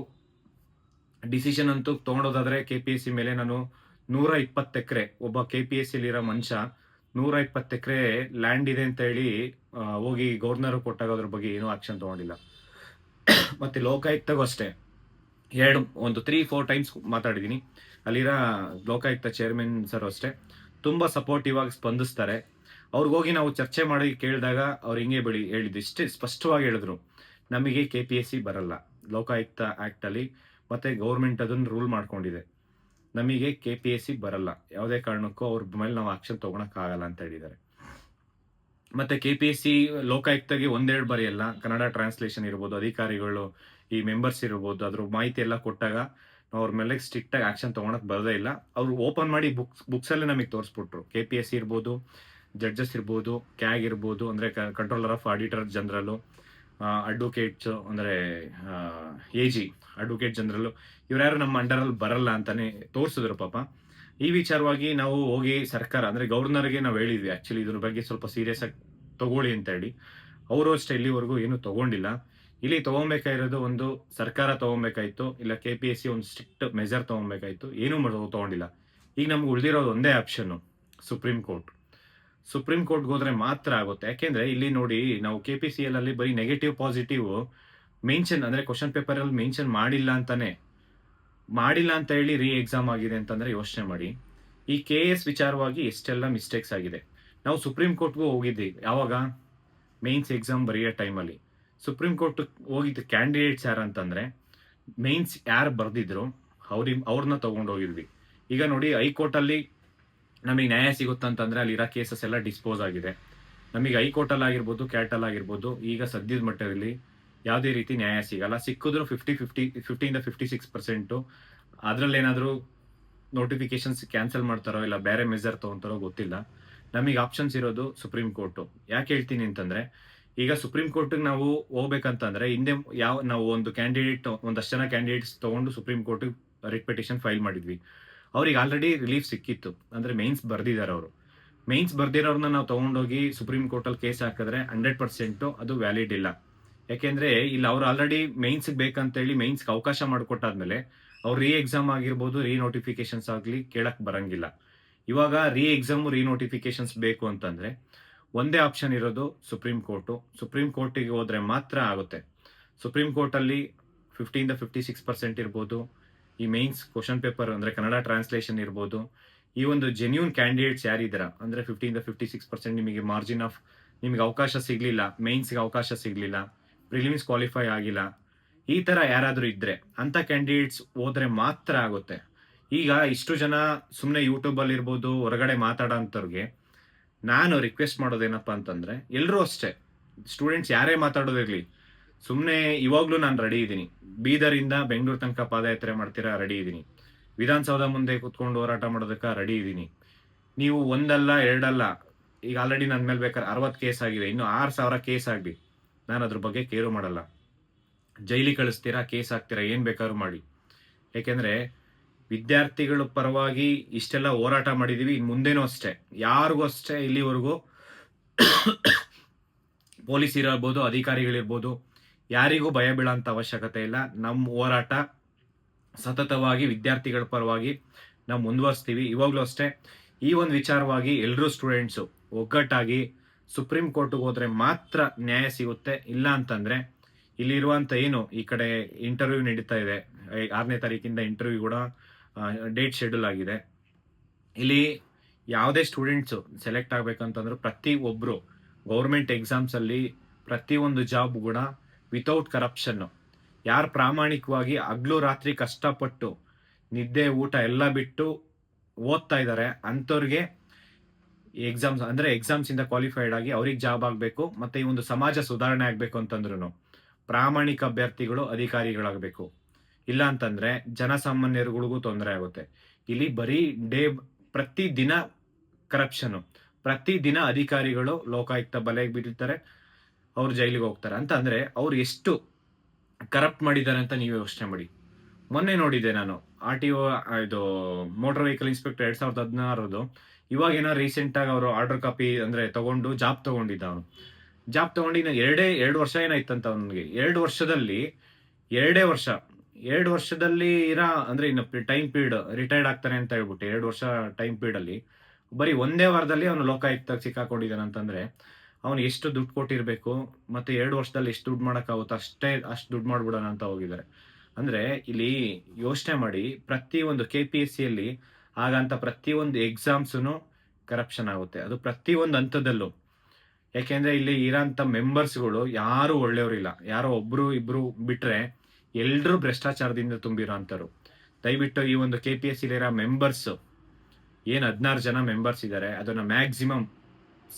Speaker 1: ಡಿಸಿಷನ್ ಅಂತೂ ತಗೊಂಡೋದಾದ್ರೆ KPSC ಮೇಲೆ ನಾನು 120 ಎಕರೆ, ಒಬ್ಬ KPSC ಇರೋ ಮನುಷ್ಯ 120 ಎಕರೆ ಲ್ಯಾಂಡ್ ಇದೆ ಅಂತ ಹೇಳಿ ಹೋಗಿ ಗವರ್ನರ್ ಕೊಟ್ಟಾಗ ಅದ್ರ ಬಗ್ಗೆ ಏನೂ ಆಕ್ಷನ್ ತಗೊಂಡಿಲ್ಲ. ಮತ್ತೆ ಲೋಕಾಯುಕ್ತಗೂ ಅಷ್ಟೇ ಒಂದು 3-4 ಟೈಮ್ಸ್ ಮಾತಾಡಿದೀನಿ. ಅಲ್ಲಿರೋ ಲೋಕಾಯುಕ್ತ ಚೇರ್ಮನ್ ಸರ್ ಅಷ್ಟೇ ತುಂಬಾ ಸಪೋರ್ಟಿವ್ ಆಗಿ ಸ್ಪಂದಿಸ್ತಾರೆ. ಅವ್ರಿಗೋಗಿ ನಾವು ಚರ್ಚೆ ಮಾಡಿ ಕೇಳಿದಾಗ ಅವ್ರು ಹಿಂಗೆ ಹೇಳಿದ್ದು ಇಷ್ಟೇ ಸ್ಪಷ್ಟವಾಗಿ ಹೇಳಿದ್ರು, ನಮಗೆ KPSC ಬರಲ್ಲ, ಲೋಕಾಯುಕ್ತ ಆಕ್ಟ್ ಅಲ್ಲಿ ಮತ್ತೆ ಗೌರ್ಮೆಂಟ್ ಅದನ್ನ ರೂಲ್ ಮಾಡ್ಕೊಂಡಿದೆ, ನಮಗೆ KPSC ಬರಲ್ಲ, ಯಾವುದೇ ಕಾರಣಕ್ಕೂ ಅವ್ರ ಮೇಲೆ ನಾವು ಆಕ್ಷನ್ ತಗೊಳಕ್ ಆಗಲ್ಲ ಅಂತ ಹೇಳಿದ್ದಾರೆ. ಮತ್ತೆ KPSC ಲೋಕಾಯುಕ್ತಗೆ ಒಂದೆರಡು ಬಾರಿ ಅಲ್ಲ, ಕನ್ನಡ ಟ್ರಾನ್ಸ್ಲೇಷನ್ ಇರ್ಬೋದು, ಅಧಿಕಾರಿಗಳು ಈ ಮೆಂಬರ್ಸ್ ಇರ್ಬೋದು, ಅದ್ರ ಮಾಹಿತಿ ಎಲ್ಲ ಕೊಟ್ಟಾಗ ನಾವು ಅವ್ರ ಮೇಲೆ ಸ್ಟ್ರಿಕ್ಟ್ ಆಗಿ ಆಕ್ಷನ್ ತಗೊಳಕ್ ಬರೋದೇ ಇಲ್ಲ. ಅವ್ರು ಓಪನ್ ಮಾಡಿ ಬುಕ್ಸ್ ಅಲ್ಲೇ ನಮಗೆ ತೋರಿಸ್ಬಿಟ್ರು. KPSC ಇರ್ಬೋದು, ಜಡ್ಜಸ್ ಇರ್ಬೋದು, CAG ಇರ್ಬೋದು, ಅಂದ್ರೆ controller of auditor general, advocates ಅಂದ್ರೆ AG ಅಡ್ವೊಕೇಟ್ ಜನರಲ್, ಇವ್ರ್ಯಾರು ನಮ್ಮ ಅಂಡರಲ್ಲಿ ಬರಲ್ಲ ಅಂತಾನೆ ತೋರಿಸಿದ್ರು ಪಾಪ. ಈ ವಿಚಾರವಾಗಿ ನಾವು ಹೋಗಿ ಸರ್ಕಾರ ಅಂದ್ರೆ ಗವರ್ನರ್ಗೆ ನಾವು ಹೇಳಿದ್ವಿ, ಆಕ್ಚುಲಿ ಇದ್ರ ಬಗ್ಗೆ ಸ್ವಲ್ಪ ಸೀರಿಯಸ್ ಆಗಿ ತಗೊಳ್ಳಿ ಅಂತ ಹೇಳಿ. ಅವರು ಅಷ್ಟೇ ಇಲ್ಲಿವರೆಗೂ ಏನು ತಗೊಂಡಿಲ್ಲ. ಇಲ್ಲಿ ತಗೊಬೇಕಾಗಿರೋದು ಒಂದು ಸರ್ಕಾರ ತಗೊಬೇಕಾಯ್ತು, ಇಲ್ಲ KPSC ಒಂದು ಸ್ಟ್ರಿಕ್ಟ್ ಮೆಜರ್ ತಗೊಬೇಕಾಯ್ತು, ಏನೂ ತಗೊಂಡಿಲ್ಲ. ಈಗ ನಮ್ಗೆ ಉಳಿದಿರೋದು ಒಂದೇ ಆಪ್ಷನ್, ಸುಪ್ರೀಂ ಕೋರ್ಟ್ಗೆ ಹೋದ್ರೆ ಮಾತ್ರ ಆಗುತ್ತೆ. ಯಾಕೆಂದ್ರೆ ಇಲ್ಲಿ ನೋಡಿ, ನಾವು KPCL ಅಲ್ಲಿ ಬರೀ ನೆಗೆಟಿವ್ ಪಾಸಿಟಿವ್ ಮೆನ್ಷನ್ ಅಂದ್ರೆ ಕ್ವಶನ್ ಪೇಪರ್ ಅಲ್ಲಿ ಮೆನ್ಷನ್ ಮಾಡಿಲ್ಲ ಅಂತ ಹೇಳಿ ಎಕ್ಸಾಮ್ ಆಗಿದೆ ಅಂತಂದ್ರೆ ಯೋಚನೆ ಮಾಡಿ. ಈ KS ವಿಚಾರವಾಗಿ ಎಷ್ಟೆಲ್ಲ ಮಿಸ್ಟೇಕ್ಸ್ ಆಗಿದೆ. ನಾವು ಸುಪ್ರೀಂ ಕೋರ್ಟ್ಗೂ ಹೋಗಿದ್ವಿ, ಯಾವಾಗ ಮೇನ್ಸ್ ಎಕ್ಸಾಮ್ ಬರೆಯೋ ಟೈಮಲ್ಲಿ ಸುಪ್ರೀಂ ಕೋರ್ಟ್ ಹೋಗಿದ್ದ ಕ್ಯಾಂಡಿಡೇಟ್ಸ್ ಯಾರಂತಂದ್ರೆ ಮೇನ್ಸ್ ಯಾರು ಬರ್ದಿದ್ರು ಅವ್ರನ್ನ ತಗೊಂಡು ಹೋಗಿದ್ವಿ. ಈಗ ನೋಡಿ ಹೈಕೋರ್ಟ್ ಅಲ್ಲಿ ನಮಗೆ ನ್ಯಾಯ ಸಿಗುತ್ತಂತಂದ್ರೆ ಅಲ್ಲಿರೋ ಕೇಸಸ್ ಎಲ್ಲ ಡಿಸ್ಪೋಸ್ ಆಗಿದೆ. ನಮಗೆ ಹೈಕೋರ್ಟಲ್ಲಿ ಆಗಿರ್ಬೋದು, ಕ್ಯಾಟಲ್ ಆಗಿರ್ಬೋದು, ಈಗ ಸದ್ಯದ ಮಟ್ಟದಲ್ಲಿ ಯಾವುದೇ ರೀತಿ ನ್ಯಾಯ ಸಿಗಲ್ಲ. ಸಿಕ್ಕಿದ್ರು 56%. ಅದ್ರಲ್ಲಿ ಏನಾದರೂ ನೋಟಿಫಿಕೇಶನ್ಸ್ ಕ್ಯಾನ್ಸಲ್ ಮಾಡ್ತಾರೋ ಇಲ್ಲ ಬೇರೆ ಮೆಜರ್ ತಗೊಂತಾರೋ ಗೊತ್ತಿಲ್ಲ. ನಮಗೆ ಆಪ್ಷನ್ಸ್ ಇರೋದು ಸುಪ್ರೀಂ ಕೋರ್ಟು. ಯಾಕೆ ಹೇಳ್ತೀನಿ ಅಂತಂದ್ರೆ, ಈಗ ಸುಪ್ರೀಂ ಕೋರ್ಟ್ಗೆ ನಾವು ಹೋಗ್ಬೇಕಂತಂದ್ರೆ ಹಿಂದೆ ನಾವು ಒಂದಷ್ಟು ಜನ ಕ್ಯಾಂಡಿಡೇಟ್ಸ್ ತಗೊಂಡು ಸುಪ್ರೀಂ ಕೋರ್ಟ್ಗೆ ರಿಟ್ ಪಿಟಿಷನ್ ಫೈಲ್ ಮಾಡಿದ್ವಿ. ಅವ್ರಿಗೆ ಆಲ್ರೆಡಿ ರಿಲೀಫ್ ಸಿಕ್ಕಿತ್ತು, ಅಂದ್ರೆ ಮೇನ್ಸ್ ಬರ್ದಿದ್ದಾರೆ ಅವರು. ಮೇನ್ಸ್ ಬರ್ದಿರೋರ್ನ ನಾವು ತಗೊಂಡೋಗಿ ಸುಪ್ರೀಂ ಕೋರ್ಟಲ್ಲಿ ಕೇಸ್ ಹಾಕಿದ್ರೆ 100% ಅದು ವ್ಯಾಲಿಡ್ ಇಲ್ಲ. ಯಾಕೆಂದ್ರೆ ಇಲ್ಲಿ ಅವ್ರು ಆಲ್ರೆಡಿ ಮೇನ್ಸ್ ಬೇಕಂತ ಹೇಳಿ ಮೇನ್ಸ್ಗೆ ಅವಕಾಶ ಮಾಡಿಕೊಟ್ಟಾದ್ಮೇಲೆ ಅವ್ರು ಎಕ್ಸಾಮ್ ಆಗಿರ್ಬೋದು, ನೋಟಿಫಿಕೇಶನ್ಸ್ ಆಗ್ಲಿ ಕೇಳಕ್ ಬರಂಗಿಲ್ಲ. ಇವಾಗ ಎಕ್ಸಾಮ್ ನೋಟಿಫಿಕೇಶನ್ಸ್ ಬೇಕು ಅಂತಂದ್ರೆ ಒಂದೇ ಆಪ್ಷನ್ ಇರೋದು ಸುಪ್ರೀಂ ಕೋರ್ಟಿಗೆ ಹೋದ್ರೆ ಮಾತ್ರ ಆಗುತ್ತೆ. ಸುಪ್ರೀಂ ಕೋರ್ಟ್ ಅಲ್ಲಿ 50-56% ಇರ್ಬೋದು. ಈ ಮೇನ್ಸ್ ಕ್ವಶನ್ ಪೇಪರ್ ಅಂದ್ರೆ ಕನ್ನಡ ಟ್ರಾನ್ಸ್ಲೇಷನ್ ಇರ್ಬೋದು. ಈ ಒಂದು ಜೆನ್ಯೂನ್ ಕ್ಯಾಂಡಿಡೇಟ್ಸ್ ಯಾರಿದಾರ ಅಂದ್ರೆ 50-56% ನಿಮಗೆ ಮಾರ್ಜಿನ್ ಆಫ್ ನಿಮಗೆ ಅವಕಾಶ ಸಿಗ್ಲಿಲ್ಲ, ಮೇನ್ಸ್ಗೆ ಅವಕಾಶ ಸಿಗ್ಲಿಲ್ಲ, ಪ್ರಿಲಿಮ್ಸ್ ಕ್ವಾಲಿಫೈ ಆಗಿಲ್ಲ, ಈ ತರ ಯಾರಾದ್ರೂ ಇದ್ರೆ ಅಂತ ಕ್ಯಾಂಡಿಡೇಟ್ಸ್ ಹೋದ್ರೆ ಮಾತ್ರ ಆಗುತ್ತೆ. ಈಗ ಇಷ್ಟು ಜನ ಸುಮ್ಮನೆ ಯೂಟ್ಯೂಬ್ ಅಲ್ಲಿ ಇರ್ಬೋದು, ಹೊರಗಡೆ ಮಾತಾಡೋಂಥವ್ರಿಗೆ ನಾನು ರಿಕ್ವೆಸ್ಟ್ ಮಾಡೋದೇನಪ್ಪಾ ಅಂತಂದ್ರೆ, ಎಲ್ಲರೂ ಅಷ್ಟೇ, ಸ್ಟೂಡೆಂಟ್ಸ್ ಯಾರೇ ಮಾತಾಡೋದಿರ್ಲಿ, ಸುಮ್ಮನೆ ಇವಾಗ್ಲೂ ನಾನು ರೆಡಿ ಇದ್ದೀನಿ. ಬೀದರಿಂದ ಬೆಂಗಳೂರು ತನಕ ಪಾದಯಾತ್ರೆ ಮಾಡ್ತೀರಾ, ರೆಡಿ ಇದ್ದೀನಿ. ವಿಧಾನಸೌಧ ಮುಂದೆ ಕೂತ್ಕೊಂಡು ಹೋರಾಟ ಮಾಡೋದಕ್ಕೆ ರೆಡಿ ಇದ್ದೀನಿ. ನೀವು ಒಂದಲ್ಲ ಎರಡಲ್ಲ, ಈಗ ಆಲ್ರೆಡಿ ನನ್ನ ಮೇಲೆ ಬೇಕಾದ್ರೆ 60 ಕೇಸ್ ಆಗಿದೆ, ಇನ್ನು 6,000 ಕೇಸ್ ಆಗಲಿ, ನಾನು ಅದ್ರ ಬಗ್ಗೆ ಕೇರು ಮಾಡಲ್ಲ. ಜೈಲಿಗೆ ಕಳಿಸ್ತೀರಾ, ಕೇಸ್ ಹಾಕ್ತೀರಾ, ಏನ್ ಬೇಕಾದ್ರೂ ಮಾಡಿ. ಯಾಕೆಂದ್ರೆ ವಿದ್ಯಾರ್ಥಿಗಳ ಪರವಾಗಿ ಇಷ್ಟೆಲ್ಲ ಹೋರಾಟ ಮಾಡಿದೀವಿ, ಇನ್ ಮುಂದೇನೂ ಅಷ್ಟೇ, ಯಾರಿಗೂ ಅಷ್ಟೇ ಇಲ್ಲಿವರೆಗೂ ಪೊಲೀಸ್ ಇರಬಹುದು, ಅಧಿಕಾರಿಗಳಿರ್ಬೋದು, ಯಾರಿಗೂ ಭಯ ಬೀಳೋಂಥ ಅವಶ್ಯಕತೆ ಇಲ್ಲ. ನಮ್ಮ ಹೋರಾಟ ಸತತವಾಗಿ ವಿದ್ಯಾರ್ಥಿಗಳ ಪರವಾಗಿ ನಾವು ಮುಂದುವರಿಸ್ತೀವಿ. ಇವಾಗ್ಲೂ ಅಷ್ಟೇ ಈ ಒಂದು ವಿಚಾರವಾಗಿ ಎಲ್ಲರೂ ಸ್ಟೂಡೆಂಟ್ಸು ಒಗ್ಗಟ್ಟಾಗಿ ಸುಪ್ರೀಂ ಕೋರ್ಟ್ಗೆ ಹೋದ್ರೆ ಮಾತ್ರ ನ್ಯಾಯ ಸಿಗುತ್ತೆ. ಇಲ್ಲ ಅಂತಂದ್ರೆ ಇಲ್ಲಿರುವಂತ ಏನು ಈ ಕಡೆ ಇಂಟರ್ವ್ಯೂ ನಡೀತಾ ಇದೆ, 6ನೇ ತಾರೀಕಿಂದ ಇಂಟರ್ವ್ಯೂ ಕೂಡ ಡೇಟ್ ಶೆಡ್ಯೂಲ್ ಆಗಿದೆ. ಇಲ್ಲಿ ಯಾವುದೇ ಸ್ಟೂಡೆಂಟ್ಸು ಸೆಲೆಕ್ಟ್ ಆಗ್ಬೇಕಂತಂದ್ರೆ ಪ್ರತಿ ಒಬ್ರು ಗೌರ್ಮೆಂಟ್ ಎಕ್ಸಾಮ್ಸ್ ಅಲ್ಲಿ ಪ್ರತಿಯೊಂದು ಜಾಬ್ ಕೂಡ ವಿತೌಟ್ ಕರಪ್ಷನ್, ಯಾರು ಪ್ರಾಮಾಣಿಕವಾಗಿ ಹಗ್ಲು ರಾತ್ರಿ ಕಷ್ಟಪಟ್ಟು ನಿದ್ದೆ ಊಟ ಎಲ್ಲ ಬಿಟ್ಟು ಓದ್ತಾ ಇದ್ದಾರೆ ಅಂಥವ್ರಿಗೆ ಎಕ್ಸಾಮ್ಸ್ ಅಂದ್ರೆ ಎಕ್ಸಾಮ್ಸ್ ಇಂದ ಕ್ವಾಲಿಫೈಡ್ ಆಗಿ ಅವ್ರಿಗೆ ಜಾಬ್ ಆಗಬೇಕು. ಮತ್ತೆ ಈ ಒಂದು ಸಮಾಜ ಸುಧಾರಣೆ ಆಗ್ಬೇಕು ಅಂತಂದ್ರು ಪ್ರಾಮಾಣಿಕ ಅಭ್ಯರ್ಥಿಗಳು ಅಧಿಕಾರಿಗಳಾಗಬೇಕು. ಇಲ್ಲ ಅಂತಂದ್ರೆ ಜನಸಾಮಾನ್ಯರುಗಳಿಗೂ ತೊಂದರೆ ಆಗುತ್ತೆ. ಇಲ್ಲಿ ಬರೀ ಪ್ರತಿ ದಿನ ಕರಪ್ಷನ್, ಪ್ರತಿ ದಿನ ಅಧಿಕಾರಿಗಳು ಲೋಕಾಯುಕ್ತ ಬಲೆಗೆ ಬೀಳ್ತಾರೆ, ಅವ್ರು ಜೈಲಿಗೆ ಹೋಗ್ತಾರೆ. ಅಂತ ಅಂದ್ರೆ ಅವ್ರು ಎಷ್ಟು ಕರಪ್ಟ್ ಮಾಡಿದ್ದಾರೆ ಅಂತ ನೀವು ಯೋಚನೆ ಮಾಡಿ. ಮೊನ್ನೆ ನೋಡಿದೆ ನಾನು RTO, ಇದು ಮೋಟಾರ್ ವೆಹಿಕಲ್ ಇನ್ಸ್ಪೆಕ್ಟರ್ 2016, ಇವಾಗ ಏನೋ ರೀಸೆಂಟ್ ಆಗಿ ಅವರು ಆರ್ಡರ್ ಕಾಪಿ ಅಂದ್ರೆ ತಗೊಂಡು ಜಾಬ್ ತಗೊಂಡಿದ್ದ. ಅವನು ಜಾಬ್ ತಗೊಂಡು ಇನ್ನು 2 ವರ್ಷ ಏನಾಯ್ತಂತ ಅವನಿಗೆ. 2 ವರ್ಷದಲ್ಲಿ ಇರೋ ಅಂದ್ರೆ ಇನ್ನು ಟೈಮ್ ಪೀರಿಯಡ್ ರಿಟೈರ್ಡ್ ಆಗ್ತಾನೆ ಅಂತ ಹೇಳ್ಬಿಟ್ಟು 2 ವರ್ಷ ಟೈಮ್ ಪೀರಿಯಡ್ ಅಲ್ಲಿ ಬರೀ ಒಂದೇ ವಾರದಲ್ಲಿ ಅವನು ಲೋಕಾಯುಕ್ತ ಸಿಕ್ಕಾಕೊಂಡಿದ್ದಾನೆ ಅಂತಂದ್ರೆ ಅವನು ಎಷ್ಟು ದುಡ್ಡು ಕೊಟ್ಟಿರ್ಬೇಕು, ಮತ್ತೆ 2 ವರ್ಷದಲ್ಲಿ ಎಷ್ಟು ದುಡ್ಡು ಮಾಡಕ್ಕಾಗುತ್ತೋ ಅಷ್ಟು ದುಡ್ಡು ಮಾಡ್ಬಿಡೋಣ ಅಂತ ಹೋಗಿದ್ದಾರೆ. ಅಂದ್ರೆ ಇಲ್ಲಿ ಯೋಚನೆ ಮಾಡಿ, ಪ್ರತಿಯೊಂದು KPSC ಅಲ್ಲಿ ಆಗಂತ ಪ್ರತಿಯೊಂದು ಎಕ್ಸಾಮ್ಸ್ನು ಕರಪ್ಷನ್ ಆಗುತ್ತೆ, ಅದು ಪ್ರತಿಯೊಂದು ಹಂತದಲ್ಲೂ. ಯಾಕೆಂದ್ರೆ ಇಲ್ಲಿ ಇರೋಂಥ ಮೆಂಬರ್ಸ್ಗಳು ಯಾರು ಒಳ್ಳೆಯವರಿಲ್ಲ, ಯಾರೋ ಒಬ್ರು ಇಬ್ರು ಬಿಟ್ರೆ ಎಲ್ರೂ ಭ್ರಷ್ಟಾಚಾರದಿಂದ ತುಂಬಿರೋ ಅಂಥವ್ರು. ದಯವಿಟ್ಟು ಈ ಒಂದು KPSC ಇರೋ ಮೆಂಬರ್ಸ್ ಏನ್ 16 ಜನ ಮೆಂಬರ್ಸ್ ಇದ್ದಾರೆ, ಅದನ್ನ ಮ್ಯಾಕ್ಸಿಮಮ್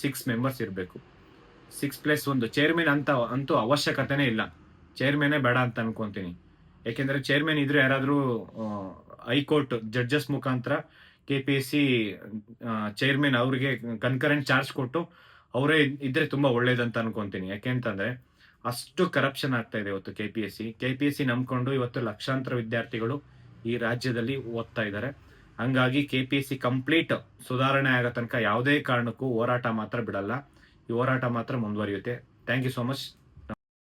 Speaker 1: 6 ಮೆಂಬರ್ಸ್ ಇರಬೇಕು. 6+1 ಚೇರ್ಮನ್ ಅಂತೂ ಅವಶ್ಯಕತೆನೇ ಇಲ್ಲ. ಚೇರ್ಮನೇ ಬೇಡ ಅಂತ ಅನ್ಕೊಂತೀನಿ. ಯಾಕೆಂದ್ರೆ ಚೇರ್ಮನ್ ಇದ್ರೆ ಯಾರಾದ್ರೂ ಹೈಕೋರ್ಟ್ ಜಡ್ಜಸ್ ಮುಖಾಂತರ KPSC ಚೇರ್ಮನ್ ಅವ್ರಿಗೆ ಕನ್ಕರೆಂಟ್ ಚಾರ್ಜ್ ಕೊಟ್ಟು ಅವರೇ ಇದ್ರೆ ತುಂಬಾ ಒಳ್ಳೇದಂತ ಅನ್ಕೊಂತೀನಿ. ಯಾಕೆಂತಂದ್ರೆ ಅಷ್ಟು ಕರಪ್ಷನ್ ಆಗ್ತಾ ಇದೆ ಇವತ್ತು KPSC ನಂಬ್ಕೊಂಡು ಇವತ್ತು ಲಕ್ಷಾಂತರ ವಿದ್ಯಾರ್ಥಿಗಳು ಈ ರಾಜ್ಯದಲ್ಲಿ ಓದ್ತಾ ಇದ್ದಾರೆ. ಹಂಗಾಗಿ KPSC ಕಂಪ್ಲೀಟ್ ಸುಧಾರಣೆ ಆಗೋ ತನಕ ಯಾವುದೇ ಕಾರಣಕ್ಕೂ ಹೋರಾಟ ಮಾತ್ರ ಬಿಡಲ್ಲ. ಈ ಹೋರಾಟ ಮಾತ್ರ ಮುಂದುವರಿಯುತ್ತೆ. Thank you so much.